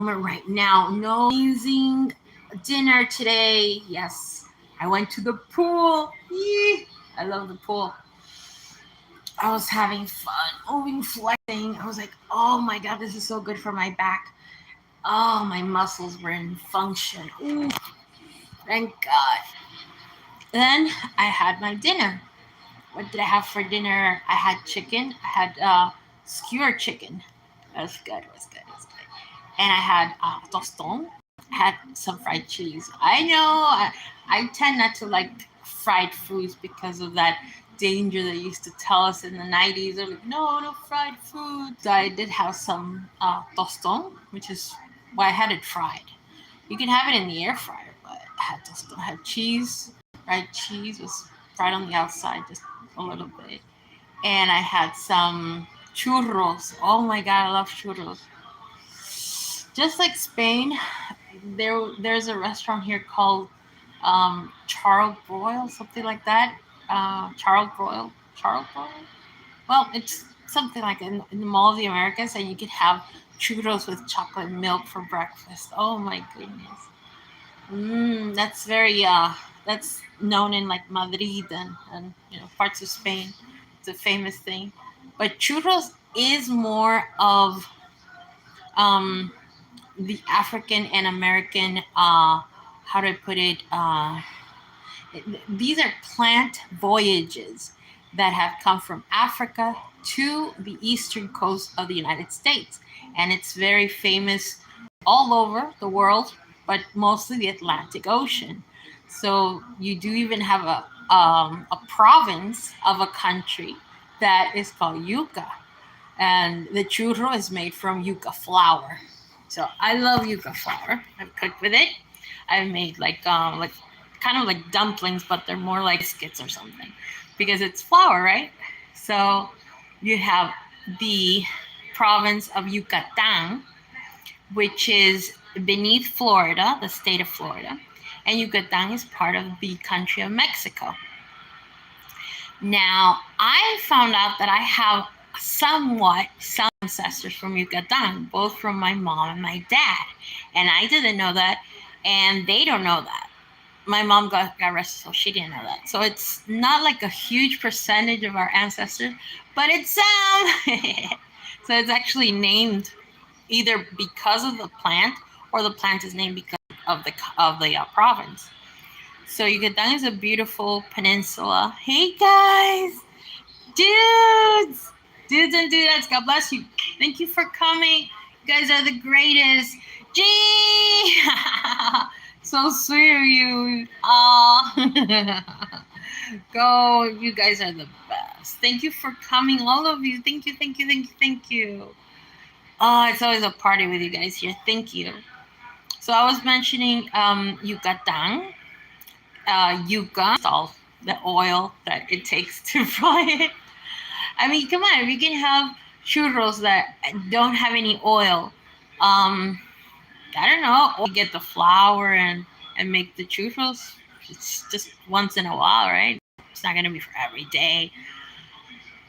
right now. No amazing dinner today. Yes, I went to the pool. Yee. I love the pool. I was having fun, moving, flexing. I was like, oh my god, this is so good for my back. Oh, my muscles were in function. Ooh, thank God. Then I had my dinner. What did I have for dinner? I had chicken. I had skewer chicken. That's good. Was good. Was good. And I had toston. I had some fried cheese. I know I tend not to like fried foods because of that danger they used to tell us in the 90s. They're like, no, no fried food. So I did have some toston, which is why I had it fried. You can have it in the air fryer, but I had toston. I had cheese. Fried cheese was fried on the outside, just a little bit. And I had some churros. Oh my god, I love churros. Just like Spain, there's a restaurant here called Charles Broil, something like that. Charles Broil, Charles Broil. Well, it's something like in the Mall of the Americas, and you can have churros with chocolate milk for breakfast. Oh my goodness. That's very that's known in like Madrid and parts of Spain. It's a famous thing. But churros is more of um the African and American how do I put it these are plant voyages that have come from Africa to the eastern coast of the United States, and it's very famous all over the world, but mostly the Atlantic Ocean. So you do even have a province of a country that is called yuca, and the churro is made from yuca flour. So I love yuca flour. I've cooked with it. I've made like kind of like dumplings, but they're more like biscuits or something because it's flour, right? So you have the province of Yucatan, which is beneath Florida, the state of Florida, and Yucatan is part of the country of Mexico. Now, I found out that I have somewhat some ancestors from Yucatan, both from my mom and my dad. And I didn't know that, and they don't know that. My mom got arrested, so she didn't know that. So it's not like a huge percentage of our ancestors, but it's some. So it's actually named either because of the plant, or the plant is named because of the province. So Yucatan is a beautiful peninsula. Hey guys, dudes, dudes and dudettes, God bless you. Thank you for coming. You guys are the greatest. Gee, so sweet of you. Go, you guys are the best. Thank you for coming, all of you. Thank you, thank you, thank you, thank you. Oh, it's always a party with you guys here. Thank you. So I was mentioning Yucatan. Yuca, all the oil that it takes to fry it. I mean, come on, if you can have churros that don't have any oil, I don't know, or get the flour and make the churros. It's just once in a while, right? It's not gonna be for every day.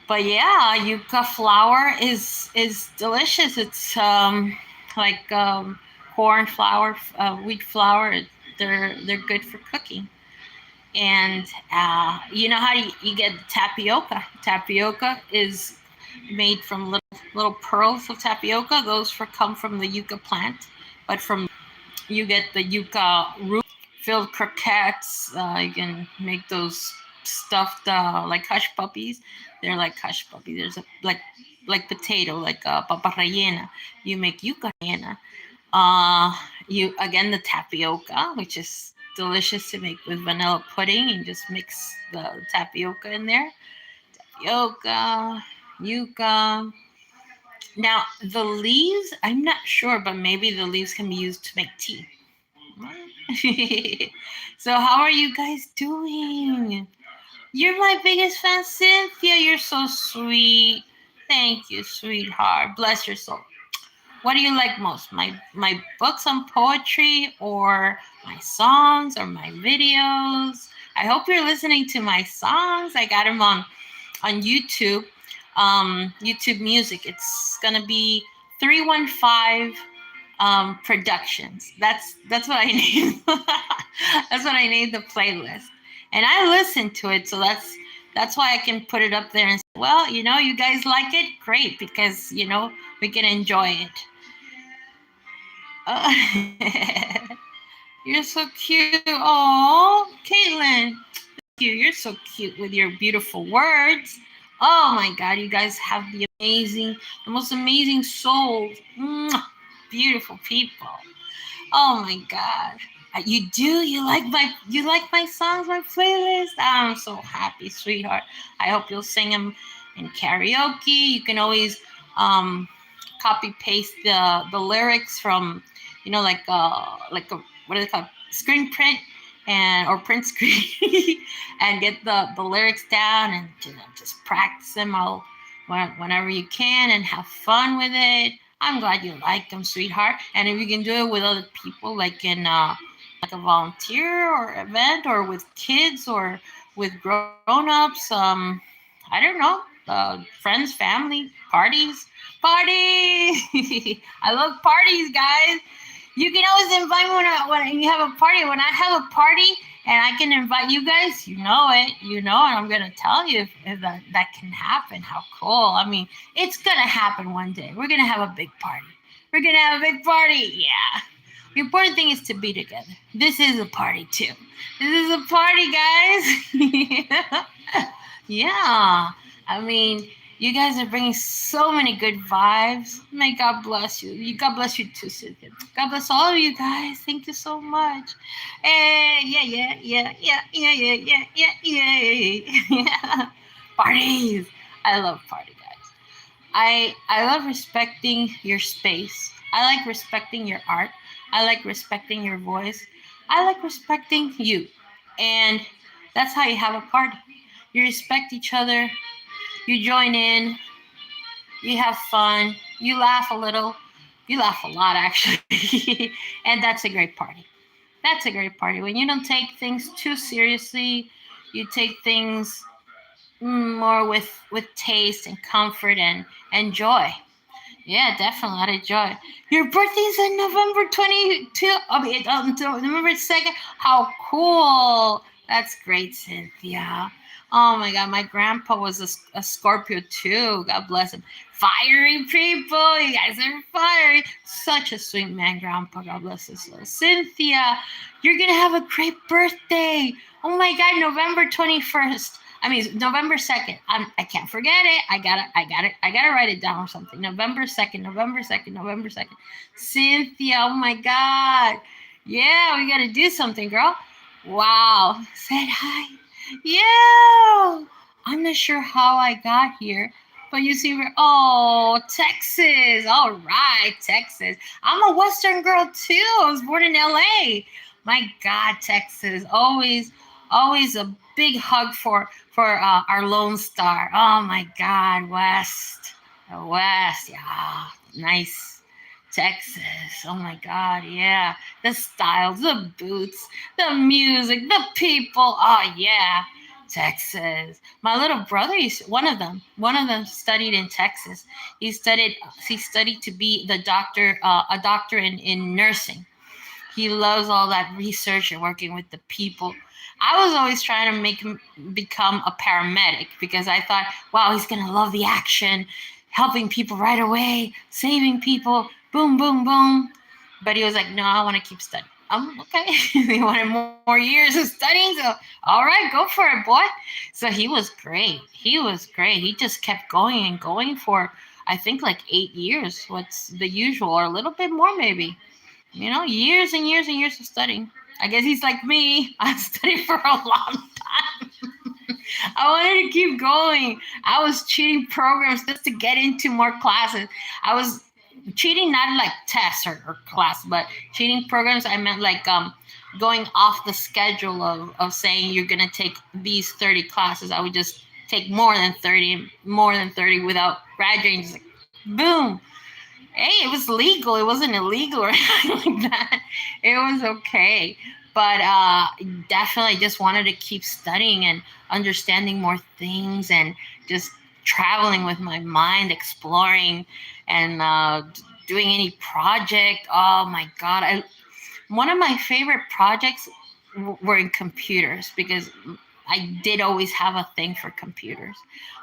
But yeah, yuca flour is delicious. It's like corn flour, wheat flour. They're good for cooking. And you know how you get tapioca. Tapioca is made from little pearls of tapioca. Those come from the yucca plant, but from you get the yucca root filled croquettes. You can make those stuffed like hush puppies. They're like hush puppies. There's a like potato, like papa rellena. You make yucca rellena. You again the tapioca, which is delicious to make with vanilla pudding, and just mix the tapioca in there. Tapioca, yuca. Now the leaves, I'm not sure, but maybe the leaves can be used to make tea. So how are you guys doing? You're my biggest fan, Cynthia. You're so sweet. Thank you, sweetheart. Bless your soul. What do you like most? My books on poetry, or my songs, or my videos? I hope you're listening to my songs. I got them on YouTube. YouTube Music. It's gonna be 315 Productions. That's what I named. That's what I named the playlist, and I listened to it. So that's why I can put it up there and say, well, you guys like it, great, because we can enjoy it. Uh, you're so cute. Oh, Caitlin, you're so cute with your beautiful words. Oh my God, you guys have the most amazing souls. Mwah. Beautiful people. Oh my God. You do? You like my songs, my playlist? I'm so happy, sweetheart. I hope you'll sing them in karaoke. You can always copy paste the lyrics from, like a, what is it called, screen print, and or print screen, and get the lyrics down, and just practice them all whenever you can, and have fun with it. I'm glad you like them, sweetheart. And if you can do it with other people, like in like a volunteer or event, or with kids, or with grown-ups, I don't know, friends, family, parties, parties. I love parties, guys. You can always invite me when you have a party. When I have a party and I can invite you guys, and I'm gonna tell you if that can happen. How cool! I mean, it's gonna happen one day. We're gonna have a big party. We're gonna have a big party. Yeah. The important thing is to be together. This is a party too. This is a party, guys. Yeah. I mean, you guys are bringing so many good vibes. May God bless you. God bless you too, Cynthia. God bless all of you guys. Thank you so much. Yeah, yeah, yeah, yeah, yeah, yeah, yeah, yeah, yeah, yeah. Parties. I love party, guys. I love respecting your space. I like respecting your art. I like respecting your voice. I like respecting you. And that's how you have a party. You respect each other. You join in, you have fun, you laugh a little, you laugh a lot actually, and that's a great party. That's a great party when you don't take things too seriously. You take things more with taste and comfort and joy. Yeah, definitely a lot of joy. Your birthday's on November 22. I mean, November 2nd. How cool! That's great, Cynthia. Oh my God, my grandpa was a Scorpio too. God bless him. Fiery people, you guys are fiery. Such a sweet man, Grandpa. God bless his soul. Cynthia, you're gonna have a great birthday. Oh my God, November 21st. I mean, November 2nd. I can't forget it. I gotta write it down or something. November 2nd, November 2nd, November 2nd. Cynthia, oh my God. Yeah, we gotta do something, girl. Wow. Said hi. Yeah. I'm not sure how I got here, but you see, Texas. All right, Texas. I'm a Western girl too. I was born in LA. My God, Texas. Always a big hug for our Lone Star. Oh my God, West, the West, yeah, nice. Texas. Oh my God, yeah. The styles, the boots, the music, the people. Oh yeah, Texas. My little brother, one of them studied in Texas. He studied to be a doctor in nursing. He loves all that research and working with the people. I was always trying to make him become a paramedic because I thought, wow, he's going to love the action, helping people right away, saving people, boom, boom, boom. But he was like, no, I want to keep studying. Okay. He wanted more years of studying. So, all right, go for it, boy. So he was great. He was great. He just kept going and going for, I think, like 8 years. What's the usual, or a little bit more, maybe. Years and years and years of studying. I guess he's like me. I studied for a long time. I wanted to keep going. I was cheating programs just to get into more classes. I was cheating, not like tests or class, but cheating programs. I meant like going off the schedule of saying you're gonna take these 30 classes. I would just take more than 30 without graduating. Just like, boom. Hey, it was legal. It wasn't illegal or anything like that. It was okay. But definitely just wanted to keep studying and understanding more things, and just traveling with my mind, exploring, and doing any project. Oh my God. One of my favorite projects were in computers because I did always have a thing for computers.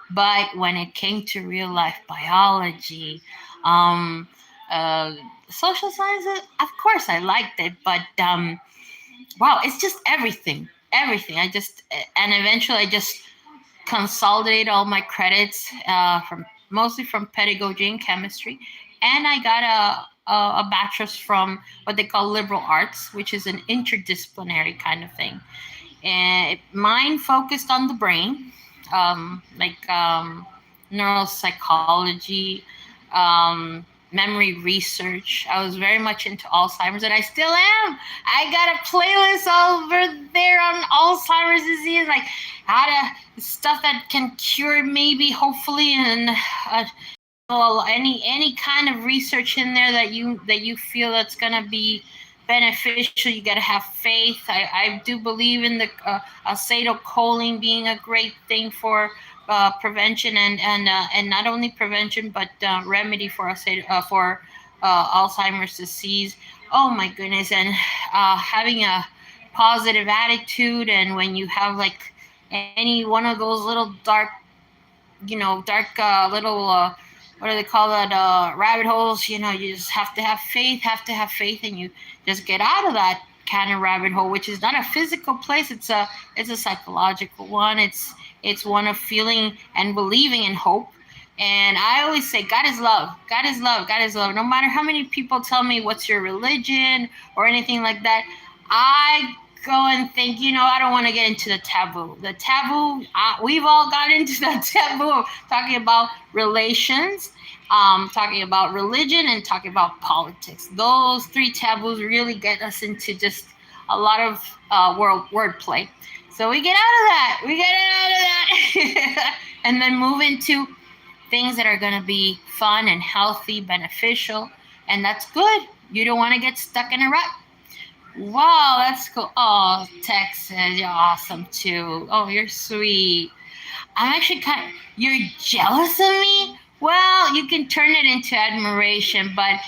But when it came to real life biology, um, uh, social sciences, of course I liked it. But wow, it's just everything. Everything. And eventually I just consolidate all my credits from mostly from pedagogy and chemistry, and I got a bachelor's from what they call liberal arts, which is an interdisciplinary kind of thing. And mine focused on the brain, like neuropsychology, memory research. I was very much into Alzheimer's, and I still am. I got a playlist over there on Alzheimer's disease, like how to stuff that can cure, maybe, hopefully, and well, any kind of research in there that you feel that's gonna be beneficial. You gotta have faith. I do believe in the acetylcholine being a great thing for prevention and not only prevention but remedy for Alzheimer's disease. Oh my goodness! And having a positive attitude, and when you have like any one of those little dark little what do they call that, rabbit holes, you just have to have faith, and you just get out of that kind of rabbit hole, which is not a physical place. It's a psychological one. It's one of feeling and believing in hope. And I always say, God is love. God is love. God is love. No matter how many people tell me what's your religion or anything like that, I go and think, I don't want to get into the taboo. The taboo, we've all got into the taboo of talking about relations, talking about religion, and talking about politics. Those three taboos really get us into just a lot of wordplay. So we get out of that. And then move into things that are going to be fun and healthy, beneficial, and that's good. You don't want to get stuck in a rut. Wow, that's cool. Oh, Texas, you're awesome too. Oh, you're sweet. I'm actually you're jealous of me? Well, you can turn it into admiration, but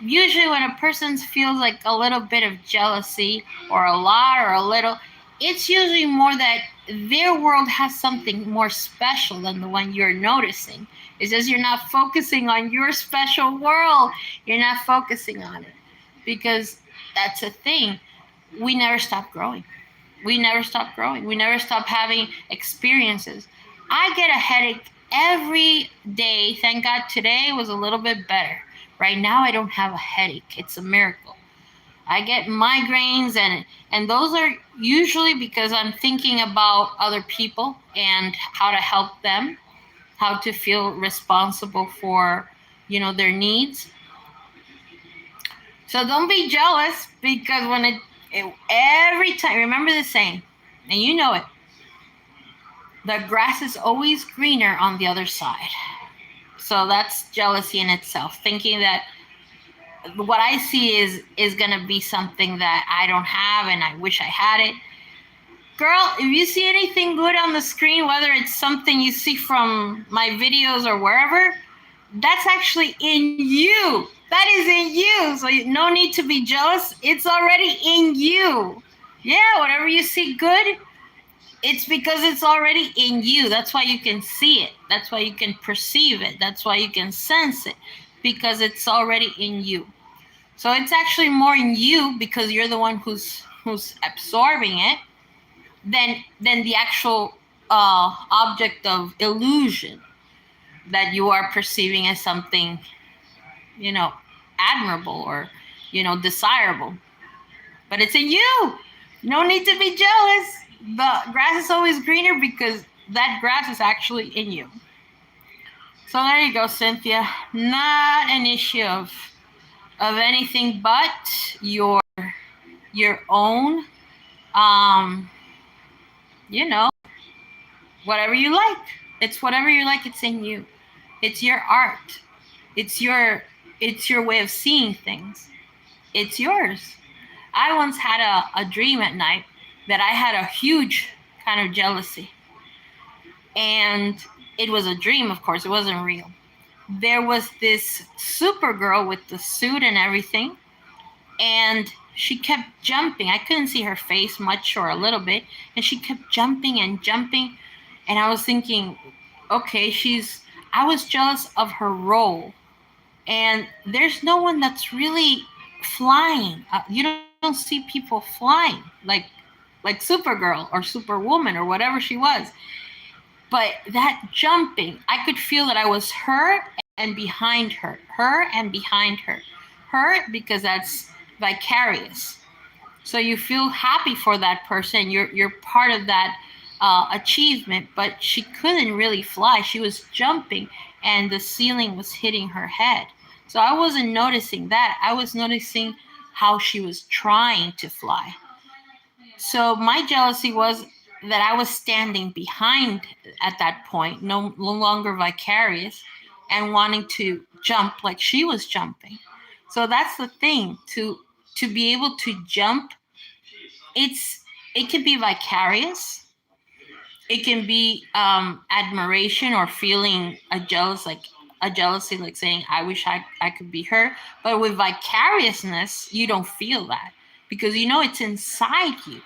usually when a person feels like a little bit of jealousy, or a lot, or a little, it's usually more that their world has something more special than the one you're noticing. It's just you're not focusing on your special world. You're not focusing on it. Because that's a thing. We never stop growing. We never stop growing. We never stop having experiences. I get a headache every day. Thank God today was a little bit better. Right now I don't have a headache. It's a miracle. I get migraines, and those are usually because I'm thinking about other people and how to help them, how to feel responsible for, their needs. So don't be jealous, because when every time, remember the saying, and you know it, the grass is always greener on the other side. So that's jealousy in itself, thinking that what I see is going to be something that I don't have and I wish I had it. Girl, if you see anything good on the screen, whether it's something you see from my videos or wherever, that's actually in you. That is in you. So no need to be jealous. It's already in you. Yeah, whatever you see good, it's because it's already in you. That's why you can see it. That's why you can perceive it. That's why you can sense it, because it's already in you. So it's actually more in you because you're the one who's absorbing it than the actual object of illusion that you are perceiving as something, admirable or, desirable. But it's in you. No need to be jealous. The grass is always greener because that grass is actually in you. So there you go, Cynthia. Not an issue of anything but your own, you know, whatever you like. It's whatever you like. It's in you. It's your art. It's your way of seeing things. It's yours. I once had a dream at night that I had a huge kind of jealousy. And it was a dream, of course. It wasn't real. there was this Supergirl with the suit and everything, and she kept jumping. I couldn't see her face much or a little bit, and she kept jumping and jumping. And I was thinking, okay, I was jealous of her role. And there's no one that's really flying. You don't see people flying like Supergirl or Superwoman or whatever she was. But that jumping, I could feel that I was her and behind her and behind her because that's vicarious. So you feel happy for that person. You're part of that achievement. But she couldn't really fly. She was jumping, and the ceiling was hitting her head. So I wasn't noticing that. I was noticing how she was trying to fly. So my jealousy was that I was standing behind at that point, no longer vicarious, and wanting to jump like she was jumping. So that's the thing, to be able to jump. It can be vicarious. It can be admiration or feeling a jealousy, like saying, I wish I could be her. But with vicariousness, you don't feel that, because you know it's inside you,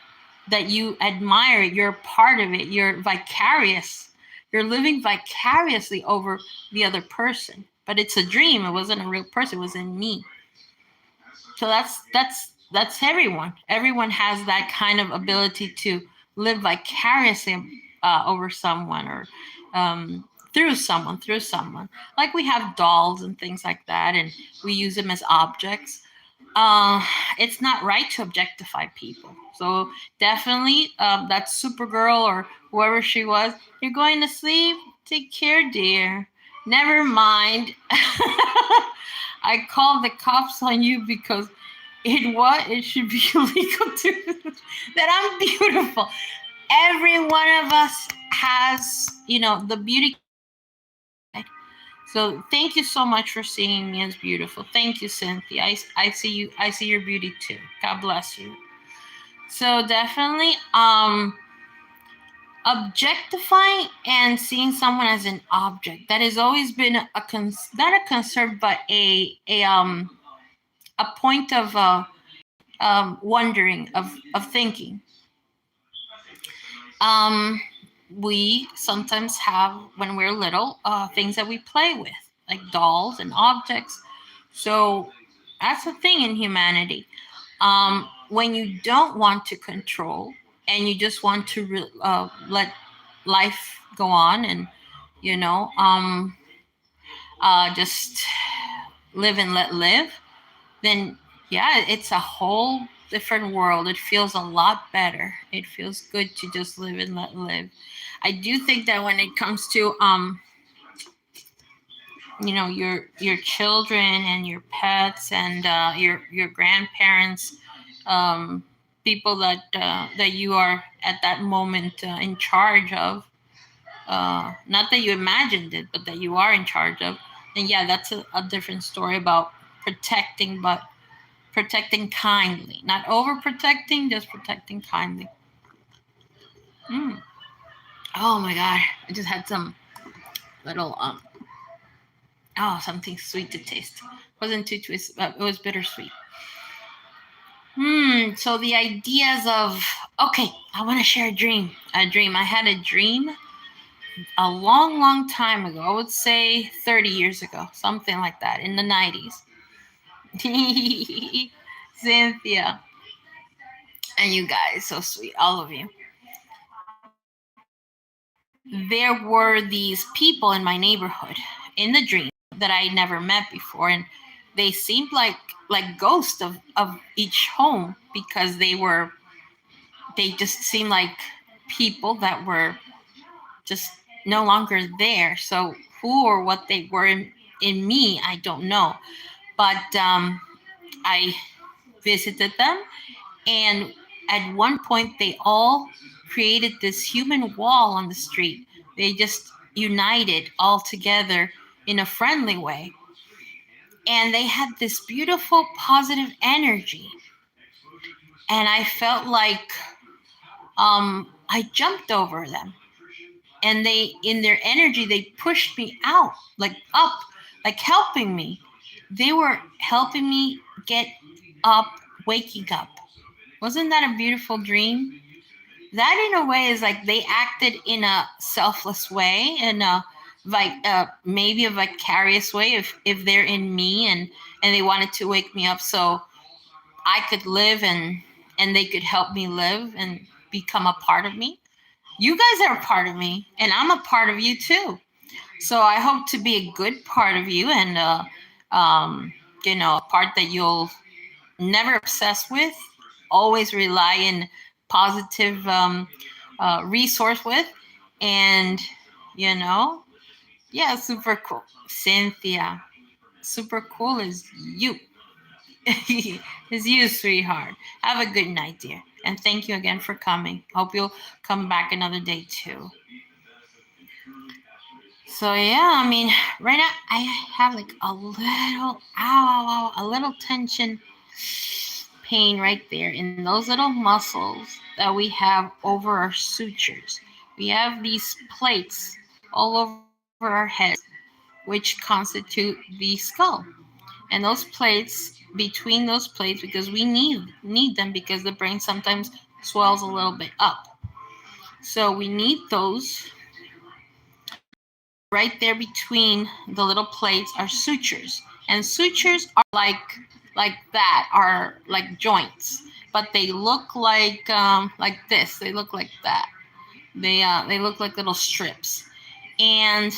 that you admire it, you're part of it, you're vicarious. You're living vicariously over the other person. But it's a dream. It wasn't a real person, it was in me. So that's everyone. Everyone has that kind of ability to live vicariously over someone, or through someone. Like we have dolls and things like that, and we use them as objects. uh, it's not right to objectify people. So definitely, that Supergirl or whoever she was, you're going to sleep. Take care, dear. Never mind. I called the cops on you because it should be illegal to that I'm beautiful. Every one of us has, the beauty inside. So thank you so much for seeing me as beautiful. Thank you, Cynthia. I see you. I see your beauty too. God bless you. So definitely, objectifying and seeing someone as an object, that has always been not a concern, but a point of wondering, of thinking. Um, we sometimes have, when we're little, things that we play with, like dolls and objects. So that's a thing in humanity. When you don't want to control, and you just want to let life go on, and you know um, just live and let live, then yeah, it's a whole different world. It feels a lot better. It feels good to just live and let live. I do think that when it comes to your children and your pets and your grandparents, um, people that you are at that moment in charge of, not that you imagined it, but that you are in charge of, then yeah, that's a different story about protecting, but protecting kindly, not overprotecting, just protecting kindly. Mm. Oh my god, I just had some little something sweet to taste. Wasn't too twist, but it was bittersweet. So the ideas of, okay, I want to share a dream. A dream. I had a dream a long, long time ago. I would say 30 years ago, something like that, in the 90s. Cynthia, and you guys, so sweet, all of you. There were these people in my neighborhood in the dream that I never met before, and they seemed like ghosts of each home, because they just seemed like people that were just no longer there. So who or what they were in me, I don't know. But I visited them, and at one point they all created this human wall on the street. They just united all together in a friendly way. And they had this beautiful positive energy. And I felt like I jumped over them. And they, in their energy, they pushed me out, like up. like helping me. They were helping me get up, waking up. Wasn't that a beautiful dream? That in a way is like they acted in a selfless way, and like maybe a vicarious way if they're in me, and they wanted to wake me up so I could live, and they could help me live and become a part of me. You guys are a part of me, and I'm a part of you too. So I hope to be a good part of you, and a part that you'll never obsess with, always rely in positive resource with, and you know, yeah, super cool, Cynthia. Super cool is you. Is you, sweetheart. Have a good night, dear, and thank you again for coming. Hope you'll come back another day too. So yeah, I mean, right now I have like a little ow, ow, ow, a little tension pain right there in those little muscles that we have over our sutures. We have these plates all over our heads, which constitute the skull. And those plates, between those plates, because we need them because the brain sometimes swells a little bit up. So we need those. Right there between the little plates are sutures, and sutures are like that, are like joints, but they look like this. They look like that. They look like little strips, and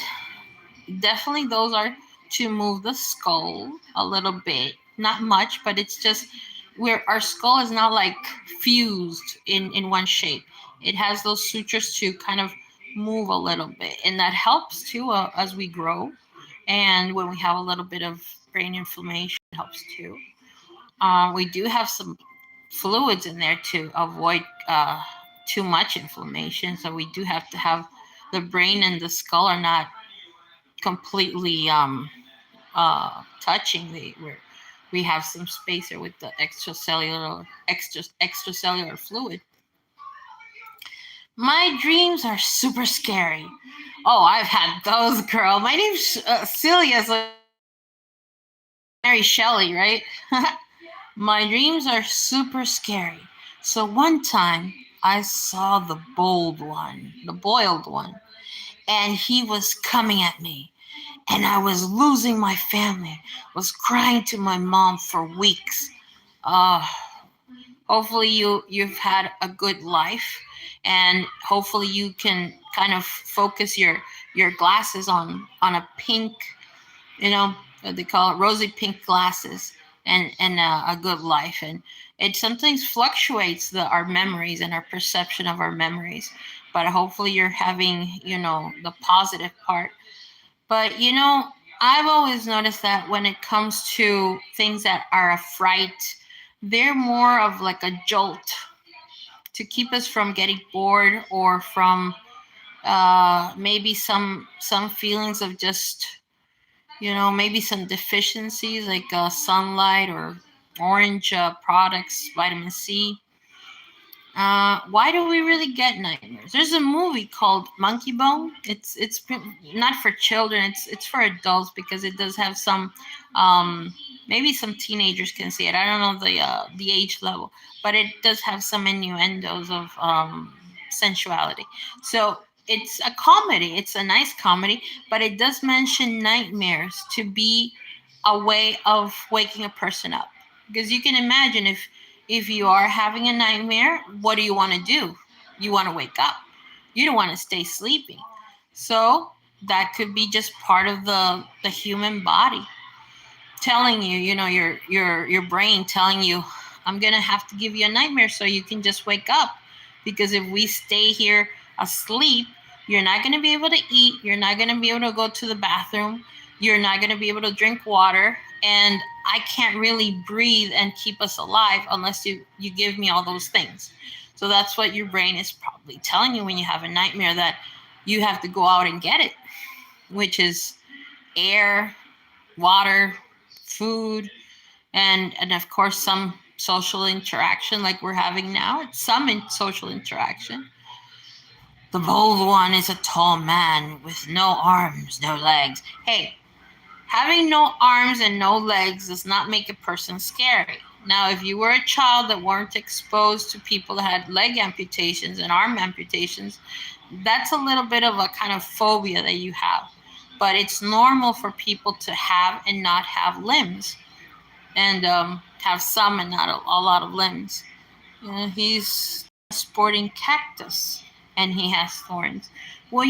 definitely those are to move the skull a little bit, not much, but it's just where our skull is not like fused in one shape. It has those sutures to kind of move a little bit, and that helps too as we grow, and when we have a little bit of brain inflammation, it helps too. We do have some fluids in there to avoid too much inflammation, so we do have to have the brain and the skull are not completely touching. We have some space there with the extracellular fluid. My dreams are super scary. Oh, I've had those, girl. My name's Celia, so Mary Shelley, right? My dreams are super scary. So one time I saw the boiled one, and he was coming at me, and I was losing my family. Was crying to my mom for weeks. Uh, Hopefully you've had a good life, and hopefully you can kind of focus your glasses on a pink, what they call it, rosy pink glasses, and a good life. And it sometimes fluctuates our memories and our perception of our memories, but hopefully you're having the positive part. But I've always noticed that when it comes to things that are a fright, they're more of like a jolt to keep us from getting bored, or from maybe some feelings of just maybe some deficiencies like sunlight or orange products, vitamin C. Why do we really get nightmares? There's a movie called Monkey Bone. Not for children. It's for adults, because it does have some, maybe some teenagers can see it. I don't know the age level, but it does have some innuendos of sensuality. So it's a comedy. It's a nice comedy, but it does mention nightmares to be a way of waking a person up, because you can imagine if you are having a nightmare, what do you want to do? You want to wake up. You don't want to stay sleeping. So that could be just part of the human body telling you, your brain telling you, I'm gonna have to give you a nightmare so you can just wake up. Because if we stay here asleep, you're not gonna be able to eat, you're not gonna be able to go to the bathroom, you're not gonna be able to drink water, and I can't really breathe and keep us alive unless you give me all those things. So that's what your brain is probably telling you when you have a nightmare, that you have to go out and get it, which is air, water, food, and of course some social interaction like we're having now. It's some social interaction. The bold one is a tall man with no arms, no legs. Hey, Having no arms and no legs does not make a person scary. Now, if you were a child that weren't exposed to people that had leg amputations and arm amputations, that's a little bit of a kind of phobia that you have. But it's normal for people to have and not have limbs, and have some and not a lot of limbs. He's sporting cactus and he has thorns. Well,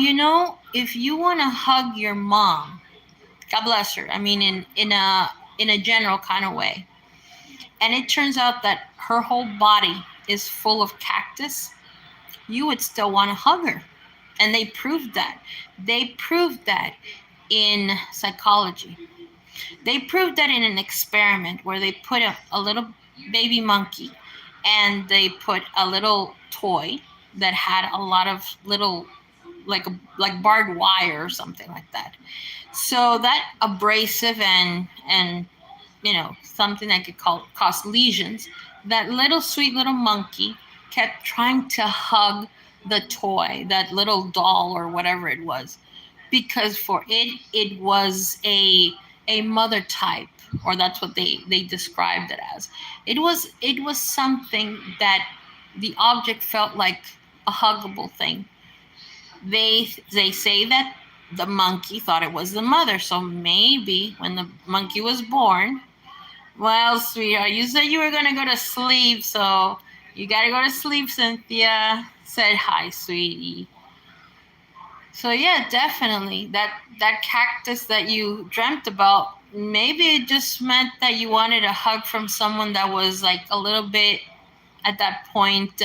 if you want to hug your mom, God bless her. I mean, in a general kind of way. And it turns out that her whole body is full of cactus. You would still want to hug her. And they proved that. They proved that in psychology. They proved that in an experiment where they put a little baby monkey and they put a little toy that had a lot of little, like barbed wire or something like that. So that abrasive and something that could cause lesions. That little sweet little monkey kept trying to hug the toy, that little doll or whatever it was, because for it was a mother type, or that's what they described it as. It was something that the object felt like a huggable thing. They say that the monkey thought it was the mother. So maybe when the monkey was born, well, sweetheart, you said you were gonna go to sleep, so you gotta go to sleep, Cynthia. Said hi, sweetie. So yeah, definitely that cactus that you dreamt about, maybe it just meant that you wanted a hug from someone that was like a little bit at that point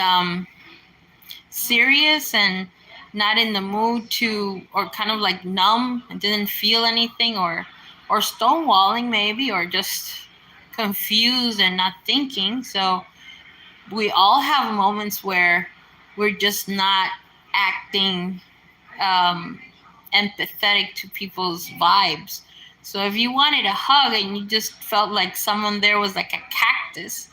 serious and not in the mood to, or kind of like numb and didn't feel anything, or stonewalling maybe, or just confused and not thinking. So we all have moments where we're just not acting um, empathetic to people's vibes. So if you wanted a hug and you just felt like someone there was like a cactus,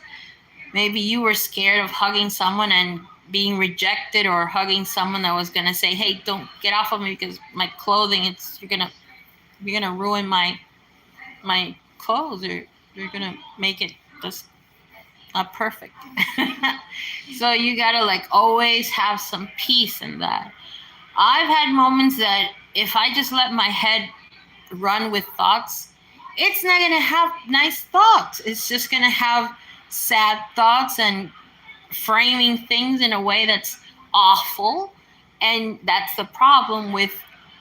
maybe you were scared of hugging someone and being rejected, or hugging someone that was going to say, hey, don't get off of me because my clothing, you're gonna ruin my clothes, or you're gonna make it just not perfect. So you gotta like always have some peace in that. I've had moments that if I just let my head run with thoughts, it's not gonna have nice thoughts. It's just gonna have sad thoughts and framing things in a way that's awful. And that's the problem with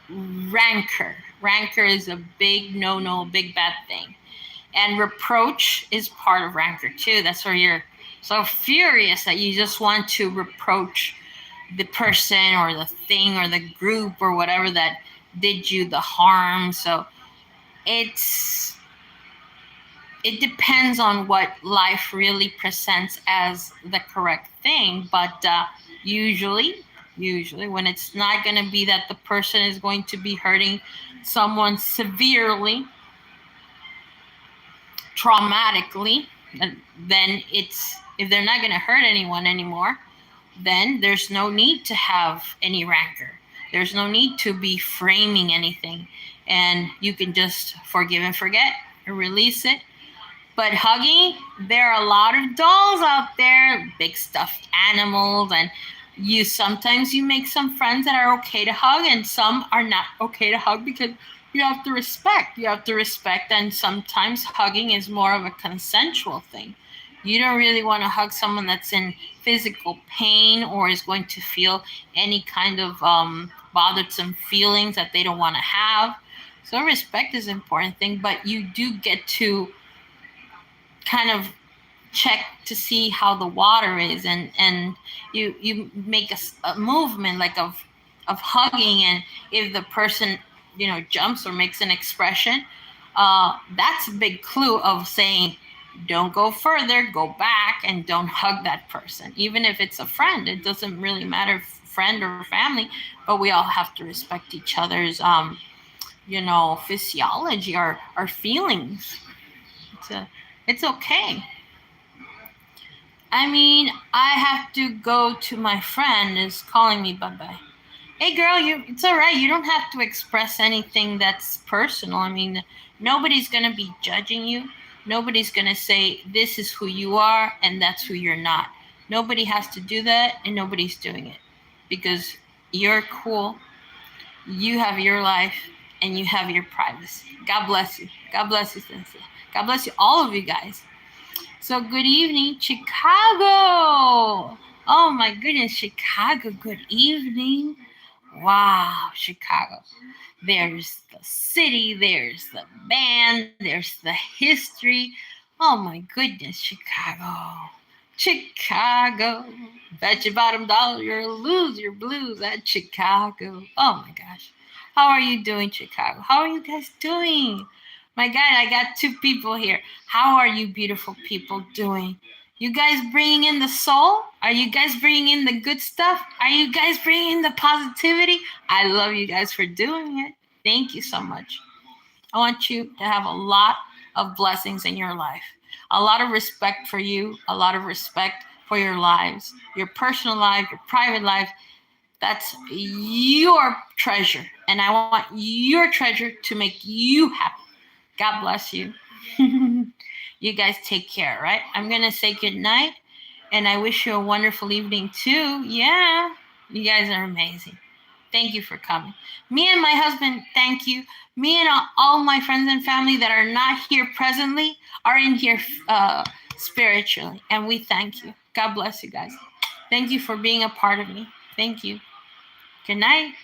rancor. Rancor is a big no, big bad thing. And reproach is part of rancor too. That's where you're so furious that you just want to reproach the person or the thing or the group or whatever that did you the harm. So it's it depends on what life really presents as the correct thing. But usually when it's not going to be that the person is going to be hurting someone severely, traumatically, then it's if they're not going to hurt anyone anymore, then there's no need to have any rancor. There's no need to be framing anything. And you can just forgive and forget and release it. But hugging, there are a lot of dolls out there, big stuffed animals, and sometimes you make some friends that are okay to hug and some are not okay to hug, because you have to respect. You have to respect, and sometimes hugging is more of a consensual thing. You don't really want to hug someone that's in physical pain or is going to feel any kind of bothersome feelings that they don't want to have. So respect is an important thing, but you do get to kind of check to see how the water is, and you make a movement like of hugging, and if the person jumps or makes an expression, that's a big clue of saying don't go further, go back, and don't hug that person. Even if it's a friend, it doesn't really matter, friend or family, but we all have to respect each other's physiology, our feelings. It's okay. I mean, I have to go to my friend is calling me. Bye bye. Hey, girl, it's all right. You don't have to express anything that's personal. I mean, nobody's going to be judging you. Nobody's going to say, this is who you are and that's who you're not. Nobody has to do that, and nobody's doing it because you're cool. You have your life and you have your privacy. God bless you. God bless you, Cynthia. God bless you, all of you guys. So, good evening, Chicago. Oh my goodness, Chicago. Good evening. Wow, Chicago. There's the city, there's the band, there's the history. Oh my goodness, Chicago. Chicago. Bet your bottom dollar you'll lose your blues at Chicago. Oh my gosh. How are you doing, Chicago? How are you guys doing? My God, I got two people here. How are you beautiful people doing? You guys bringing in the soul? Are you guys bringing in the good stuff? Are you guys bringing in the positivity? I love you guys for doing it. Thank you so much. I want you to have a lot of blessings in your life, a lot of respect for you, a lot of respect for your lives, your personal life, your private life. That's your treasure. And I want your treasure to make you happy. God bless you. You guys take care, right? I'm going to say good night, and I wish you a wonderful evening too. Yeah, you guys are amazing. Thank you for coming. Me and my husband, thank you. Me and all my friends and family that are not here presently are in here spiritually, and we thank you. God bless you guys. Thank you for being a part of me. Thank you. Good night.